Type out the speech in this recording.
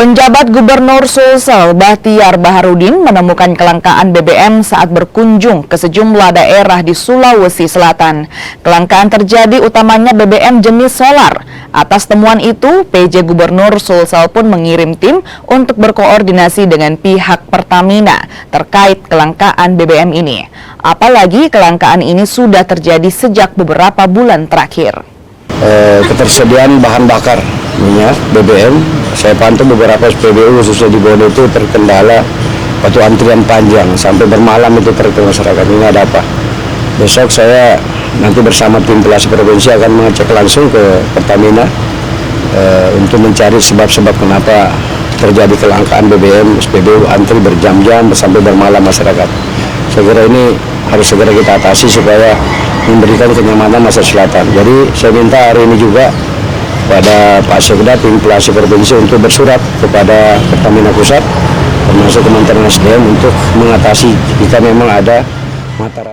Penjabat Gubernur Sulsel Bahtiar Baharudin menemukan kelangkaan BBM saat berkunjung ke sejumlah daerah di Sulawesi Selatan. Kelangkaan terjadi utamanya BBM jenis solar. Atas temuan itu, PJ Gubernur Sulsel pun mengirim tim untuk berkoordinasi dengan pihak Pertamina terkait kelangkaan BBM ini. Apalagi kelangkaan ini sudah terjadi sejak beberapa bulan terakhir. Ketersediaan bahan bakar minyak BBM, saya pantau beberapa SPBU khususnya di Bodo itu terkendala waktu antrian panjang sampai bermalam itu terkendala masyarakat. Ini ada apa? Besok saya nanti bersama tim pelasi provinsi akan mengecek langsung ke Pertamina untuk mencari sebab-sebab kenapa terjadi kelangkaan BBM, SPBU antri berjam-jam sampai bermalam masyarakat. Saya kira ini harus segera kita atasi supaya memberikan kenyamanan masyarakat selatan. Jadi saya minta hari ini juga pada Pak Sekda tim pelasi provinsi untuk bersurat kepada Pertamina Pusat termasuk Kementerian SDM untuk mengatasi jika memang ada mata